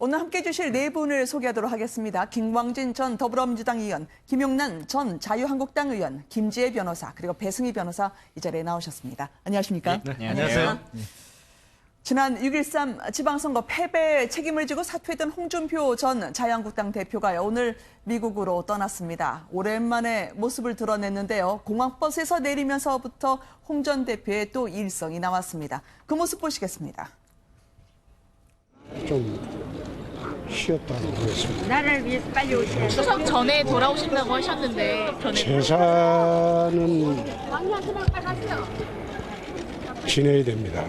오늘 함께해 주실 네 분을 소개하도록 하겠습니다. 김광진 전 더불어민주당 의원, 김용난 전 자유한국당 의원, 김지혜 변호사, 그리고 배승희 변호사 이 자리에 나오셨습니다. 안녕하십니까? 네, 안녕하세요. 지난 6.13 지방선거 패배에 책임을 지고 사퇴했던 홍준표 전 자유한국당 대표가요, 오늘 미국으로 떠났습니다. 오랜만에 모습을 드러냈는데요. 공항버스에서 내리면서부터 홍 전 대표의 또 일성이 나왔습니다. 그 모습 보시겠습니다. 좀 쉬었다고 그랬습니다. 나라를 위해서 빨리 오셔야 추석 전에 돌아오신다고 하셨는데 제사는 지내야 됩니다.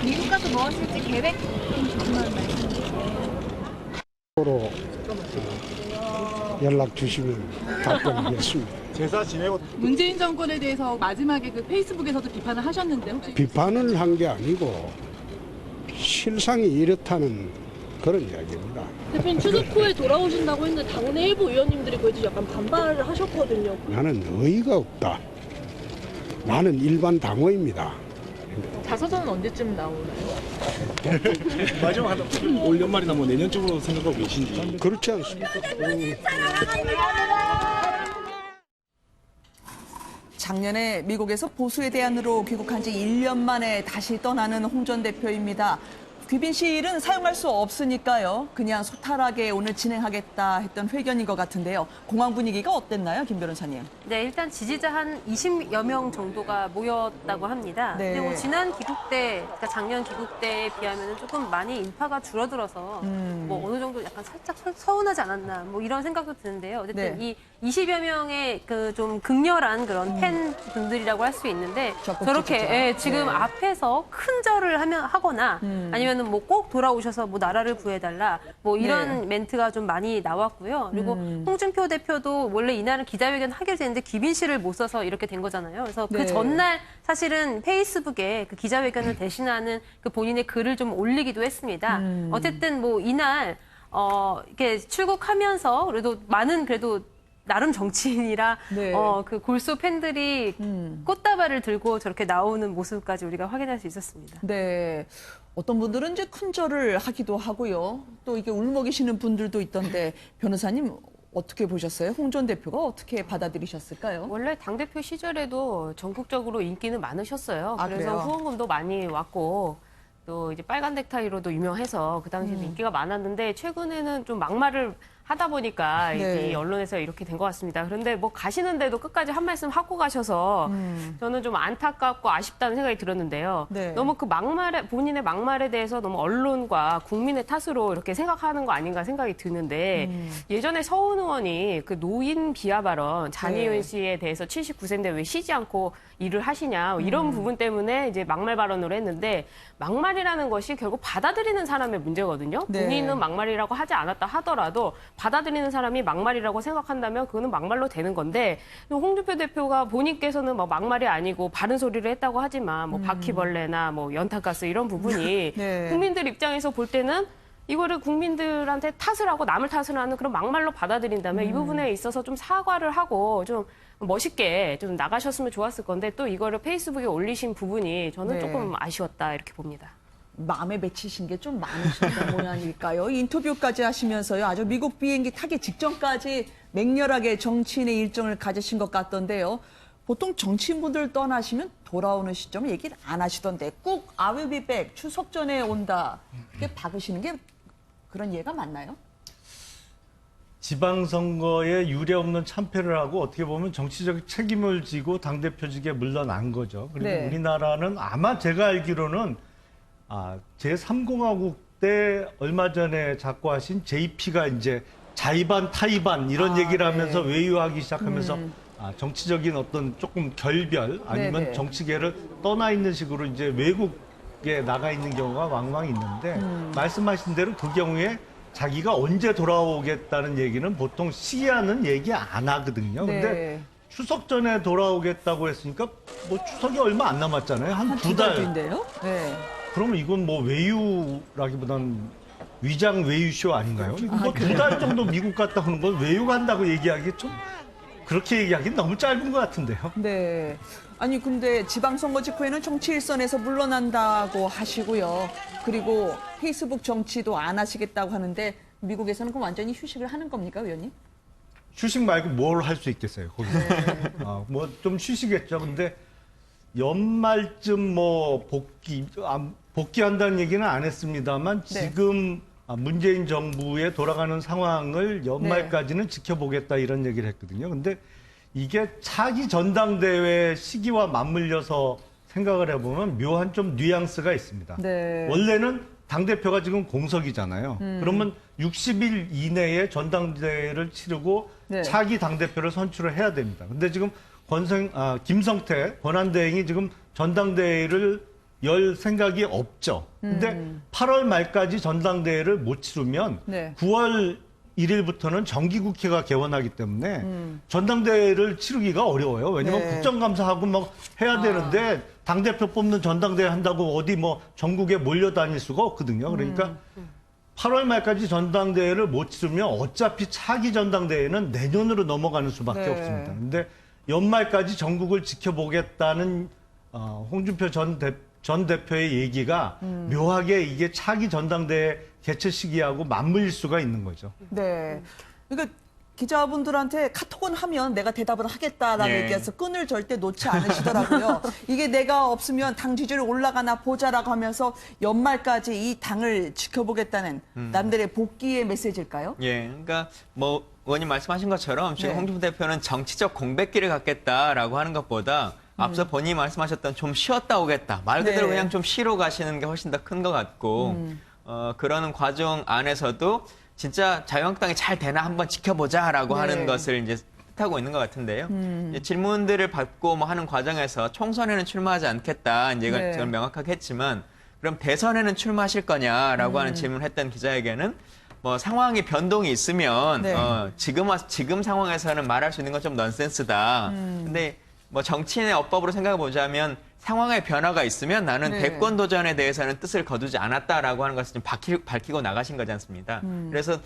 미국 가서 뭐 하실지 계획 좀 궁금한 말씀이세요. 서로 연락 주시면 답변하겠습니다. 문재인 정권에 대해서 마지막에 그 페이스북에서도 비판을 하셨는데 혹시 비판을 한 게 아니고 실상이 이렇다는 그런 이야기입니다. 대표님 추석 후에 돌아오신다고 했는데 당내 일부 의원님들이 그래도 약간 반발을 하셨거든요. 나는 의의가 없다. 나는 일반 당원입니다. 자서전은 언제쯤 나오나요? 마지막 올 연말이나 뭐 내년쯤으로 생각하고 계신지. 그렇지 않습니까? 작년에 미국에서 보수의 대안으로 귀국한 지 1년 만에 다시 떠나는 홍 전 대표입니다. 귀빈실은 사용할 수 없으니까요. 그냥 소탈하게 오늘 진행하겠다 했던 회견인 것 같은데요. 공항 분위기가 어땠나요, 김 변호사님? 네, 일단 지지자 한 20여 명 정도가 모였다고 합니다. 네. 그리고 지난 귀국 때, 그러니까 작년 귀국 때에 비하면 조금 많이 인파가 줄어들어서 뭐 어느 정도 약간 살짝 서운하지 않았나 뭐 이런 생각도 드는데요. 어쨌든 네. 이 20여 명의 그 좀 극렬한 그런 팬분들이라고 할 수 있는데 저렇게 적극적이죠. 지금 네. 앞에서 큰 절을 하거나 아니면은 뭐 꼭 돌아오셔서 뭐 나라를 구해달라 뭐 이런 네. 멘트가 좀 많이 나왔고요. 그리고 홍준표 대표도 원래 이날은 기자회견 하기로 했는데 귀빈실을 못 써서 이렇게 된 거잖아요. 그래서 네. 그 전날 사실은 페이스북에 그 기자회견을 대신하는 그 본인의 글을 좀 올리기도 했습니다. 어쨌든 뭐 이날 이렇게 출국하면서 그래도 많은 그래도 나름 정치인이라 네. 그 골수 팬들이 꽃다발을 들고 저렇게 나오는 모습까지 우리가 확인할 수 있었습니다. 네. 어떤 분들은 이제 큰 절을 하기도 하고요. 또 이게 울먹이시는 분들도 있던데 변호사님 어떻게 보셨어요? 홍 전 대표가 어떻게 받아들이셨을까요? 원래 당대표 시절에도 전국적으로 인기는 많으셨어요. 아, 그래서 그래요? 후원금도 많이 왔고 또 이제 빨간 넥타이로도 유명해서 그 당시에도 인기가 많았는데 최근에는 좀 막말을 하다 보니까 네. 이제 이 언론에서 이렇게 된 것 같습니다. 그런데 뭐 가시는데도 끝까지 한 말씀 하고 가셔서 저는 좀 안타깝고 아쉽다는 생각이 들었는데요. 네. 너무 그 본인의 막말에 대해서 너무 언론과 국민의 탓으로 이렇게 생각하는 거 아닌가 생각이 드는데 예전에 서훈 의원이 그 노인 비하 발언 장혜윤 네. 씨에 대해서 79세인데 왜 쉬지 않고 일을 하시냐 이런 부분 때문에 이제 막말 발언을 했는데 막말이라는 것이 결국 받아들이는 사람의 문제거든요. 네. 본인은 막말이라고 하지 않았다 하더라도 받아들이는 사람이 막말이라고 생각한다면 그거는 막말로 되는 건데 홍준표 대표가 본인께서는 뭐 막말이 아니고 바른 소리를 했다고 하지만 뭐 바퀴벌레나 뭐 연탄가스 이런 부분이 네. 국민들 입장에서 볼 때는 이거를 국민들한테 탓을 하고 남을 탓을 하는 그런 막말로 받아들인다면 이 부분에 있어서 좀 사과를 하고 좀 멋있게 좀 나가셨으면 좋았을 건데 또 이거를 페이스북에 올리신 부분이 저는 네. 조금 아쉬웠다 이렇게 봅니다. 마음에 맺히신 게 좀 많으신 모양일까요? 인터뷰까지 하시면서요. 아주 미국 비행기 타기 직전까지 맹렬하게 정치인의 일정을 가지신 것 같던데요. 보통 정치인분들 떠나시면 돌아오는 시점을 얘기를 안 하시던데 꼭 I will be back, 추석 전에 온다. 이게 박으시는 게 그런 예가 맞나요? 지방선거에 유례없는 참패를 하고 어떻게 보면 정치적 책임을 지고 당대표직에 물러난 거죠. 그리고 네. 우리나라는 아마 제가 알기로는 제3공화국 때 얼마 전에 작고하신 JP가 이제 자의반 타의반 이런 얘기를 하면서 네. 외유하기 시작하면서 정치적인 어떤 조금 결별 아니면 네네. 정치계를 떠나 있는 식으로 이제 외국에 나가 있는 경우가 왕왕 있는데 말씀하신 대로 그 경우에 자기가 언제 돌아오겠다는 얘기는 보통 시기하는 얘기 안 하거든요. 네. 근데 추석 전에 돌아오겠다고 했으니까 뭐 추석이 얼마 안 남았잖아요. 한 두 달. 뒤인데요. 네. 그러면 이건 뭐 외유라기보다는 위장 외유쇼 아닌가요? 뭐 두 달 정도 미국 갔다 오는 건 외유 간다고 얘기하기 좀 그렇게 얘기하기는 너무 짧은 것 같은데요. 네. 아니 근데 지방선거 직후에는 정치 일선에서 물러난다고 하시고요. 그리고 페이스북 정치도 안 하시겠다고 하는데 미국에서는 그럼 완전히 휴식을 하는 겁니까, 의원님? 휴식 말고 뭘 할 수 있겠어요, 거기서. 뭐 좀 쉬시겠죠. 근데 연말쯤 뭐 복귀한다는 얘기는 안 했습니다만 네. 지금 문재인 정부의 돌아가는 상황을 연말까지는 지켜보겠다 이런 얘기를 했거든요. 근데 이게 차기 전당대회 시기와 맞물려서 생각을 해보면 묘한 좀 뉘앙스가 있습니다. 네. 원래는 당대표가 지금 공석이잖아요. 그러면 60일 이내에 전당대회를 치르고 네. 차기 당대표를 선출을 해야 됩니다. 근데 지금 김성태 권한대행이 지금 전당대회를 열 생각이 없죠. 근데 8월 말까지 전당대회를 못 치르면 네. 9월 1일부터는 정기국회가 개원하기 때문에 전당대회를 치르기가 어려워요. 왜냐면 네. 국정감사하고 막 해야 되는데 당대표 뽑는 전당대회 한다고 어디 뭐 전국에 몰려다닐 수가 없거든요. 그러니까 8월 말까지 전당대회를 못 치르면 어차피 차기 전당대회는 내년으로 넘어가는 수밖에 네. 없습니다. 근데 연말까지 전국을 지켜보겠다는 홍준표 전 대표의 얘기가 묘하게 이게 차기 전당대회 개최 시기하고 맞물릴 수가 있는 거죠. 네. 그러니까 기자분들한테 카톡은 하면 내가 대답을 하겠다라는 예. 얘기해서 끈을 절대 놓지 않으시더라고요. 이게 내가 없으면 당 지지율 올라가나 보자라고 하면서 연말까지 이 당을 지켜보겠다는 남들의 복귀의 메시지일까요? 예, 그러니까 뭐 의원님 말씀하신 것처럼 지금 네. 홍준표 대표는 정치적 공백기를 갖겠다라고 하는 것보다 앞서 본인이 말씀하셨던 좀 쉬었다 오겠다. 말 그대로 네. 그냥 좀 쉬러 가시는 게 훨씬 더 큰 것 같고 그러는 과정 안에서도 진짜 자유한국당이 잘 되나 한번 지켜보자라고 네. 하는 것을 이제 뜻하고 있는 것 같은데요. 이제 질문들을 받고 뭐 하는 과정에서 총선에는 출마하지 않겠다. 이제 네. 이건 명확하게 했지만 그럼 대선에는 출마하실 거냐라고 하는 질문을 했던 기자에게는 뭐 상황이 변동이 있으면 네. 지금 상황에서는 말할 수 있는 건 좀 넌센스다. 근데 뭐 정치인의 어법으로 생각해 보자면 상황의 변화가 있으면 나는 네. 대권 도전에 대해서는 뜻을 거두지 않았다라고 하는 것을 좀 밝히고 나가신 거지 않습니까? 그래서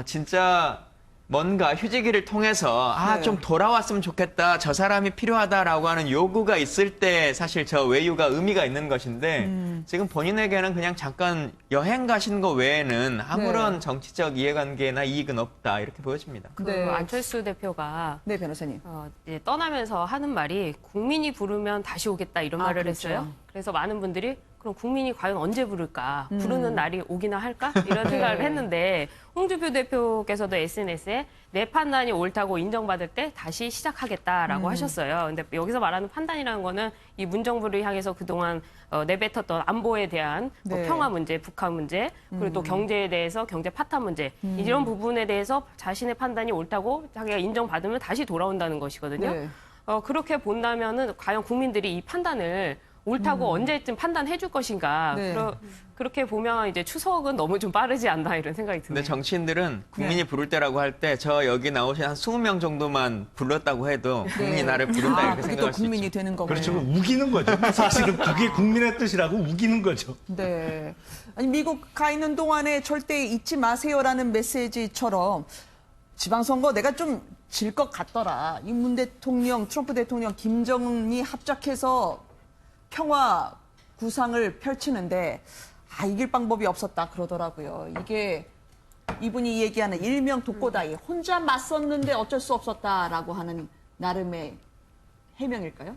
진짜 뭔가 휴지기를 통해서 네. 좀 돌아왔으면 좋겠다. 저 사람이 필요하다라고 하는 요구가 있을 때 사실 저 외유가 의미가 있는 것인데 지금 본인에게는 그냥 잠깐 여행 가시는 거 외에는 아무런 네. 정치적 이해관계나 이익은 없다. 이렇게 보여집니다. 그 네. 안철수 대표가 네, 변호사님. 이제 떠나면서 하는 말이 국민이 부르면 다시 오겠다 이런 말을 그렇죠. 했어요. 그래서 많은 분들이 그럼 국민이 과연 언제 부를까? 부르는 날이 오기나 할까? 이런 생각을 했는데 홍준표 대표께서도 SNS에 내 판단이 옳다고 인정받을 때 다시 시작하겠다라고 하셨어요. 근데 여기서 말하는 판단이라는 거는 이 문정부를 향해서 그동안 내뱉었던 안보에 대한 뭐 네. 평화 문제, 북한 문제, 그리고 또 경제에 대해서 경제 파탄 문제 이런 부분에 대해서 자신의 판단이 옳다고 자기가 인정받으면 다시 돌아온다는 것이거든요. 네. 그렇게 본다면은 과연 국민들이 이 판단을 옳다고 언제쯤 판단해 줄 것인가. 네. 그렇게 보면 이제 추석은 너무 좀 빠르지 않나 이런 생각이 드네요. 근데 정치인들은 국민이 부를 때라고 할 때 저 여기 나오신 한 20명 정도만 불렀다고 해도 국민이 나를 부른다 이렇게 그게 또 생각할 수 국민이 있죠. 되는 거고. 그렇죠. 우기는 거죠. 사실은 그게 국민의 뜻이라고 우기는 거죠. 네. 아니, 미국 가 있는 동안에 절대 잊지 마세요라는 메시지처럼 지방선거 내가 좀 질 것 같더라. 이 문 대통령, 트럼프 대통령, 김정은이 합작해서 평화 구상을 펼치는데 이길 방법이 없었다 그러더라고요. 이게 이분이 얘기하는 일명 독고다이, 혼자 맞섰는데 어쩔 수 없었다라고 하는 나름의 해명일까요?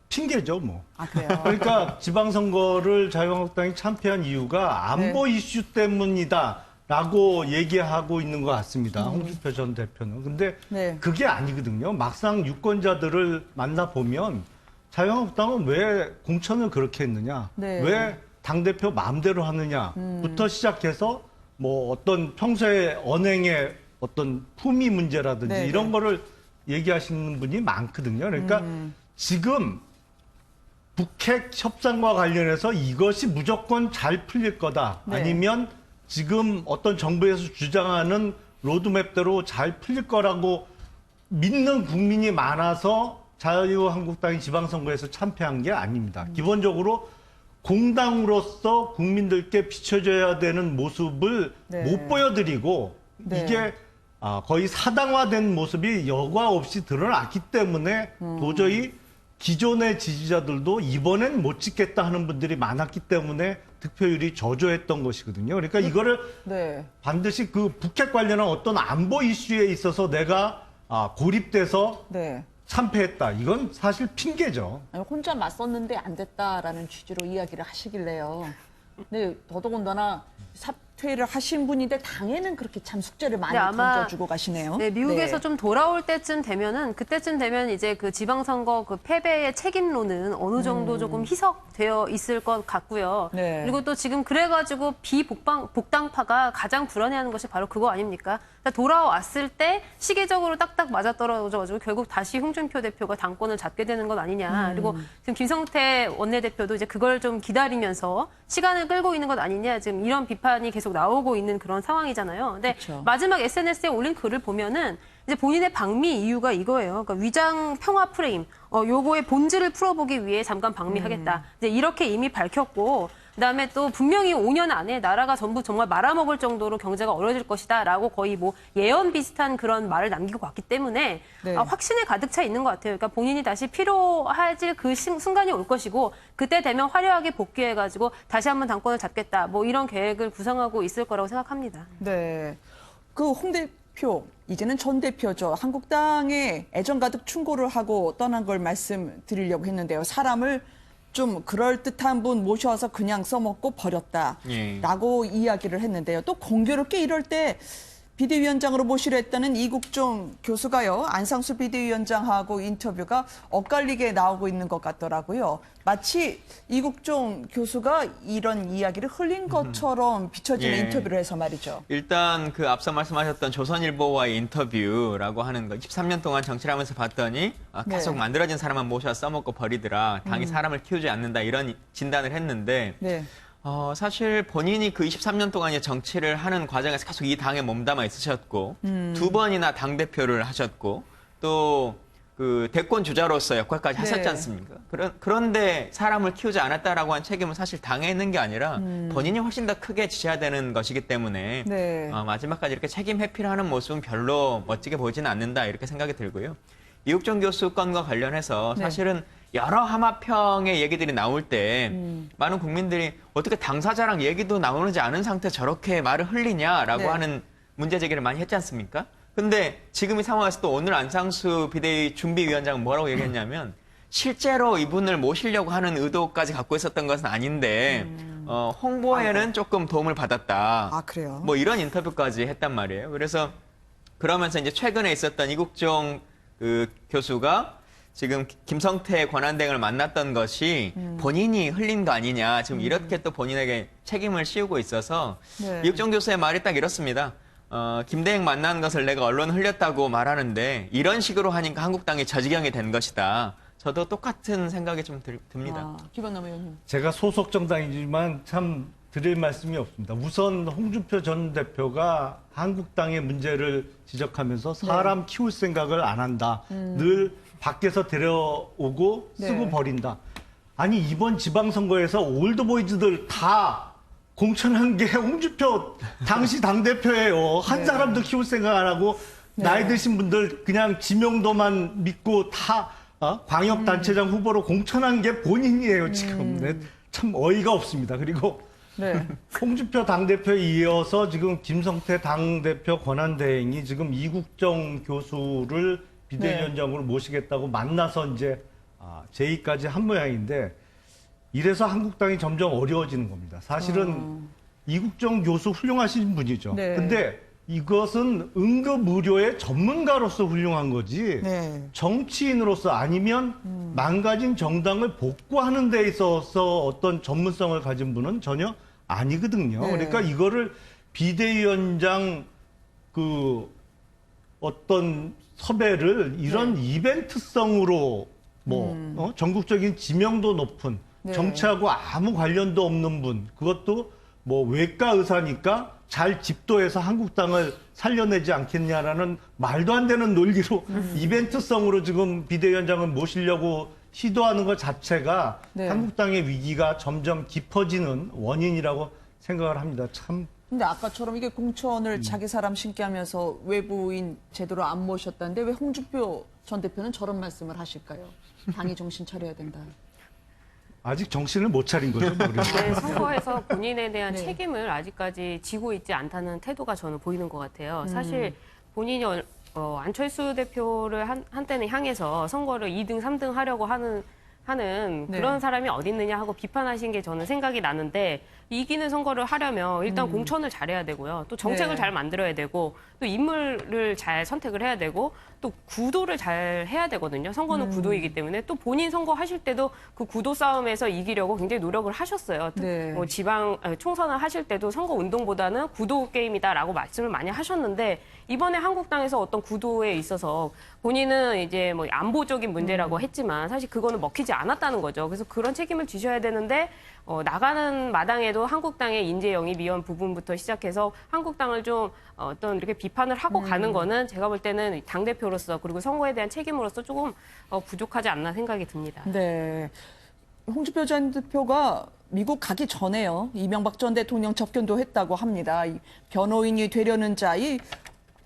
핑계죠, 뭐. 그래요? 그러니까 지방선거를 자유한국당이 참패한 이유가 안보 이슈 때문이다라고 얘기하고 있는 것 같습니다. 홍준표 전 대표는. 근데 네. 그게 아니거든요. 막상 유권자들을 만나보면 자유한국당은 왜 공천을 그렇게 했느냐, 네. 왜 당대표 마음대로 하느냐부터 시작해서 뭐 어떤 평소에 언행의 어떤 품위 문제라든지 네, 이런 네. 거를 얘기하시는 분이 많거든요. 그러니까 지금 북핵 협상과 관련해서 이것이 무조건 잘 풀릴 거다. 네. 아니면 지금 어떤 정부에서 주장하는 로드맵대로 잘 풀릴 거라고 믿는 국민이 많아서 자유한국당이 지방선거에서 참패한 게 아닙니다. 기본적으로 공당으로서 국민들께 비춰줘야 되는 모습을 네. 못 보여드리고 네. 이게 거의 사당화된 모습이 여과 없이 드러났기 때문에 도저히 기존의 지지자들도 이번엔 못 찍겠다 하는 분들이 많았기 때문에 득표율이 저조했던 것이거든요. 그러니까 이거를 네. 반드시 그 북핵 관련한 어떤 안보 이슈에 있어서 내가 고립돼서 네. 참패했다. 이건 사실 핑계죠. 아니, 혼자 맞섰는데 안 됐다라는 취지로 이야기를 하시길래요. 근데 더더군다나 사퇴를 하신 분인데 당에는 그렇게 참 숙제를 많이 네, 아마 던져주고 가시네요. 네, 미국에서 네. 좀 돌아올 때쯤 되면은 그때쯤 되면 이제 그 지방선거 그 패배의 책임론은 어느 정도 조금 희석되어 있을 것 같고요. 네. 그리고 또 지금 그래가지고 복당파가 가장 불안해하는 것이 바로 그거 아닙니까? 그러니까 돌아왔을 때 시기적으로 딱딱 맞아떨어져가지고 결국 다시 홍준표 대표가 당권을 잡게 되는 것 아니냐. 그리고 지금 김성태 원내대표도 이제 그걸 좀 기다리면서 시간을 끌고 있는 것 아니냐. 지금 이런 비판이 계속 나오고 있는 그런 상황이잖아요. 근데 그쵸. 마지막 SNS에 올린 글을 보면은 이제 본인의 방미 이유가 이거예요. 그러니까 위장 평화 프레임, 요거의 본질을 풀어보기 위해 잠깐 방미하겠다. 이제 이렇게 이미 밝혔고, 그다음에 또 분명히 5년 안에 나라가 전부 정말 말아먹을 정도로 경제가 어려질 것이다라고 거의 뭐 예언 비슷한 그런 말을 남기고 왔기 때문에 네. 확신에 가득 차 있는 것 같아요. 그러니까 본인이 다시 필요해질 그 순간이 올 것이고 그때 되면 화려하게 복귀해가지고 다시 한번 당권을 잡겠다. 뭐 이런 계획을 구상하고 있을 거라고 생각합니다. 네. 그 홍 대표, 이제는 전 대표죠. 한국당에 애정 가득 충고를 하고 떠난 걸 말씀드리려고 했는데요. 사람을 좀 그럴듯한 분 모셔서 그냥 써먹고 버렸다라고 이야기를 했는데요. 또 공교롭게 이럴 때 비대위원장으로 모시려 했다는 이국종 교수가요. 안상수 비대위원장하고 인터뷰가 엇갈리게 나오고 있는 것 같더라고요. 마치 이국종 교수가 이런 이야기를 흘린 것처럼 비춰지는 인터뷰를 해서 말이죠. 일단 그 앞서 말씀하셨던 조선일보와의 인터뷰라고 하는 거 23년 동안 정치를 하면서 봤더니 계속 네. 만들어진 사람만 모셔 써먹고 버리더라. 당이 사람을 키우지 않는다 이런 진단을 했는데 네. 사실 본인이 그 23년 동안의 정치를 하는 과정에서 계속 이 당에 몸담아 있으셨고 두 번이나 당대표를 하셨고 또 그 대권 주자로서 역할까지 하셨지 네. 않습니까? 그런데 사람을 키우지 않았다라고 한 책임은 사실 당에 있는 게 아니라 본인이 훨씬 더 크게 지셔야 되는 것이기 때문에 네. 마지막까지 이렇게 책임 회피를 하는 모습은 별로 멋지게 보이지는 않는다 이렇게 생각이 들고요. 이국종 교수 건과 관련해서 사실은 여러 하마평의 얘기들이 나올 때 많은 국민들이 어떻게 당사자랑 얘기도 나오지 않은 상태 저렇게 말을 흘리냐라고 네. 하는 문제 제기를 많이 했지 않습니까? 근데 지금 이 상황에서 또 오늘 안상수 비대위 준비위원장은 뭐라고 얘기했냐면 실제로 이분을 모시려고 하는 의도까지 갖고 있었던 것은 아닌데 홍보에는 조금 도움을 받았다. 아, 그래요? 뭐 이런 인터뷰까지 했단 말이에요. 그래서 그러면서 이제 최근에 있었던 이국종 그 교수가 지금 김성태 권한대행을 만났던 것이 본인이 흘린 거 아니냐. 지금 이렇게 또 본인에게 책임을 씌우고 있어서 네. 이국종 교수의 말이 딱 이렇습니다. 김대행 만난 것을 내가 언론에 흘렸다고 말하는데 이런 식으로 하니까 한국당이 저지경이 된 것이다. 저도 똑같은 생각이 좀 듭니다. 김원남 의원님. 제가 소속 정당이지만 참 드릴 말씀이 없습니다. 우선 홍준표 전 대표가 한국당의 문제를 지적하면서 사람 키울 생각을 안 한다. 늘 밖에서 데려오고 쓰고 네. 버린다. 아니 이번 지방선거에서 올드보이즈들 다 공천한 게 홍준표 당시 당대표예요. 한 사람도 키울 생각 안 하고 나이 드신 분들 그냥 지명도만 믿고 다 광역단체장 후보로 공천한 게 본인이에요 지금. 네, 참 어이가 없습니다. 그리고 네. 홍준표 당대표에 이어서 지금 김성태 당대표 권한대행이 지금 이국정 교수를 비대위원장으로 모시겠다고 만나서 이제 제의까지 한 모양인데 이래서 한국당이 점점 어려워지는 겁니다. 사실은 이국정 교수 훌륭하신 분이죠. 네. 근데 이것은 응급의료의 전문가로서 훌륭한 거지 네. 정치인으로서 아니면 망가진 정당을 복구하는 데 있어서 어떤 전문성을 가진 분은 전혀 아니거든요. 네. 그러니까 이거를 비대위원장 그 어떤 섭외를 이런 이벤트성으로 뭐 전국적인 지명도 높은 네. 정치하고 아무 관련도 없는 분 그것도 뭐 외과 의사니까 잘 집도해서 한국당을 살려내지 않겠냐라는 말도 안 되는 논리로 이벤트성으로 지금 비대위원장을 모시려고 시도하는 것 자체가 네. 한국당의 위기가 점점 깊어지는 원인이라고 생각을 합니다. 참 근데 아까처럼 이게 공천을 자기 사람 신게 하면서 외부인 제대로 안 모셨다는데 왜 홍준표 전 대표는 저런 말씀을 하실까요? 당이 정신 차려야 된다. 아직 정신을 못 차린 거죠. 모르겠어요. 네, 선거에서 본인에 대한 네. 책임을 아직까지 지고 있지 않다는 태도가 저는 보이는 것 같아요. 사실 본인이 안철수 대표를 한때는 향해서 선거를 2등, 3등 하려고 하는 네. 그런 사람이 어디 있느냐 하고 비판하신 게 저는 생각이 나는데 이기는 선거를 하려면 일단 공천을 잘해야 되고요. 또 정책을 네. 잘 만들어야 되고 또 인물을 잘 선택을 해야 되고 또 구도를 잘 해야 되거든요. 선거는 구도이기 때문에 또 본인 선거 하실 때도 그 구도 싸움에서 이기려고 굉장히 노력을 하셨어요. 네. 뭐 총선을 하실 때도 선거 운동보다는 구도 게임이다라고 말씀을 많이 하셨는데 이번에 한국당에서 어떤 구도에 있어서 본인은 이제 뭐 안보적인 문제라고 했지만 사실 그거는 먹히지 않았다는 거죠. 그래서 그런 책임을 지셔야 되는데 나가는 마당에도 한국당의 인재 영입위원 부분부터 시작해서 한국당을 좀 어떤 이렇게 비판을 하고 가는 거는 제가 볼 때는 당대표로서 그리고 선거에 대한 책임으로서 조금 부족하지 않나 생각이 듭니다. 네. 홍준표 전 대표가 미국 가기 전에요. 이명박 전 대통령 접견도 했다고 합니다. 이 변호인이 되려는 자, 이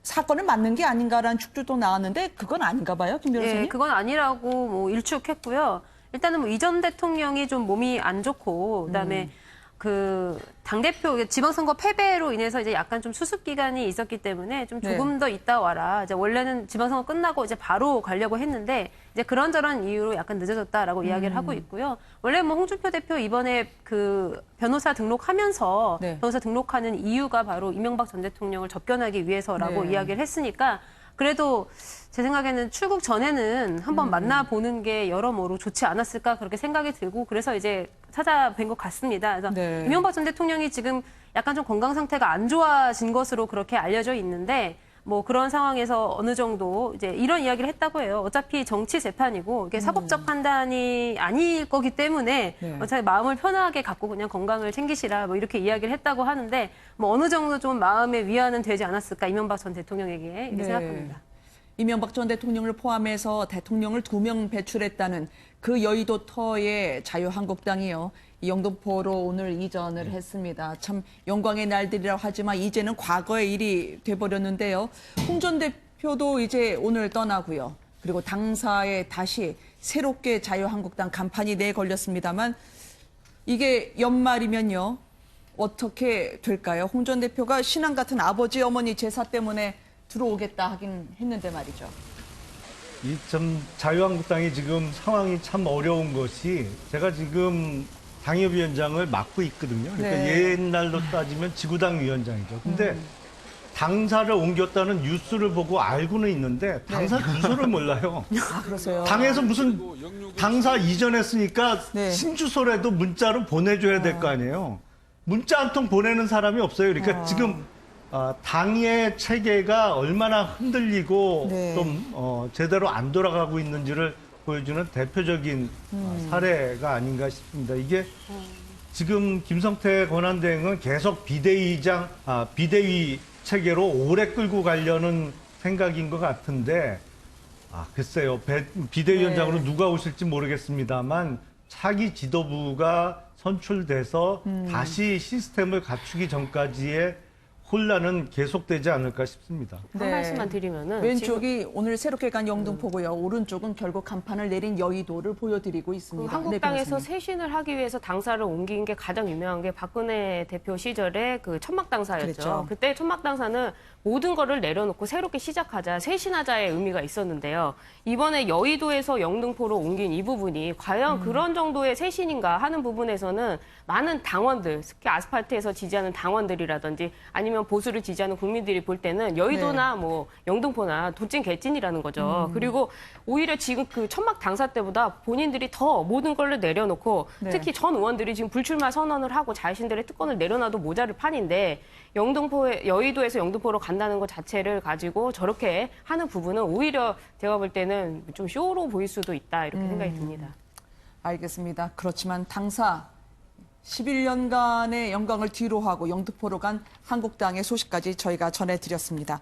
사건을 맞는 게 아닌가라는 축조도 나왔는데 그건 아닌가 봐요, 김 변호사님? 예, 그건 아니라고 뭐 일축했고요. 일단은 뭐 이 전 대통령이 좀 몸이 안 좋고 그다음에 그 당대표 지방선거 패배로 인해서 이제 약간 좀 수습 기간이 있었기 때문에 좀 조금 더 있다 와라. 이제 원래는 지방선거 끝나고 이제 바로 가려고 했는데 이제 그런저런 이유로 약간 늦어졌다라고 이야기를 하고 있고요. 원래 뭐 홍준표 대표 이번에 그 변호사 등록하면서 네. 변호사 등록하는 이유가 바로 이명박 전 대통령을 접견하기 위해서라고 네. 이야기를 했으니까 그래도 제 생각에는 출국 전에는 한번 만나보는 게 여러모로 좋지 않았을까 그렇게 생각이 들고 그래서 이제 찾아뵌 것 같습니다. 그래서 네. 이명박 전 대통령이 지금 약간 좀 건강 상태가 안 좋아진 것으로 그렇게 알려져 있는데 뭐 그런 상황에서 어느 정도 이제 이런 이야기를 했다고 해요. 어차피 정치 재판이고 이게 사법적 판단이 아닐 거기 때문에 네. 어차피 마음을 편하게 갖고 그냥 건강을 챙기시라 뭐 이렇게 이야기를 했다고 하는데 뭐 어느 정도 좀 마음의 위안은 되지 않았을까 이명박 전 대통령에게 이렇게 네. 생각합니다. 이명박 전 대통령을 포함해서 대통령을 2명 배출했다는 그 여의도 터의 자유한국당이요. 영등포로 오늘 이전을 했습니다. 참 영광의 날들이라고 하지만 이제는 과거의 일이 돼버렸는데요. 홍 전 대표도 이제 오늘 떠나고요. 그리고 당사에 다시 새롭게 자유한국당 간판이 내걸렸습니다만 이게 연말이면요. 어떻게 될까요? 홍 전 대표가 신앙 같은 아버지 어머니 제사 때문에 들어오겠다 하긴 했는데 말이죠. 이 참 자유한국당이 지금 상황이 참 어려운 것이 제가 지금 당협위원장을 맡고 있거든요. 그러니까 네. 옛날로 따지면 지구당 위원장이죠. 근데 당사를 옮겼다는 뉴스를 보고 알고는 있는데 당사 주소를 몰라요. 아, 그러세요? 당에서 무슨 당사 이전했으니까 네. 신주소라도 문자로 보내줘야 될 거 아니에요. 문자 한 통 보내는 사람이 없어요. 그러니까 지금 당의 체계가 얼마나 흔들리고 네. 좀 제대로 안 돌아가고 있는지를 보여주는 대표적인 사례가 아닌가 싶습니다. 이게 지금 김성태 권한대행은 계속 비대위 체계로 오래 끌고 가려는 생각인 것 같은데 글쎄요. 비대위원장으로 네. 누가 오실지 모르겠습니다만 차기 지도부가 선출돼서 다시 시스템을 갖추기 전까지의 혼란은 계속되지 않을까 싶습니다. 한 말씀만 드리면은 왼쪽이 오늘 새롭게 간 영등포고요. 오른쪽은 결국 간판을 내린 여의도를 보여드리고 그 있습니다. 한국당에서 네, 쇄신을 하기 위해서 당사를 옮긴 게 가장 유명한 게 박근혜 대표 시절에 그 천막당사였죠. 그랬죠. 그때 천막당사는 모든 거를 내려놓고 새롭게 시작하자, 쇄신하자의 의미가 있었는데요. 이번에 여의도에서 영등포로 옮긴 이 부분이 과연 그런 정도의 쇄신인가 하는 부분에서는 많은 당원들, 특히 아스팔트에서 지지하는 당원들이라든지 아니면 보수를 지지하는 국민들이 볼 때는 여의도나 뭐 영등포나 도찐 개찐이라는 거죠. 그리고 오히려 지금 그 천막 당사 때보다 본인들이 더 모든 걸 내려놓고 네. 특히 전 의원들이 지금 불출마 선언을 하고 자신들의 특권을 내려놔도 모자를 판인데 여의도에서 영등포로 간다는 것 자체를 가지고 저렇게 하는 부분은 오히려 제가 볼 때는 좀 쇼로 보일 수도 있다 이렇게 생각이 듭니다. 알겠습니다. 그렇지만 당사 11년간의 영광을 뒤로하고 영등포로 간 한국당의 소식까지 저희가 전해드렸습니다.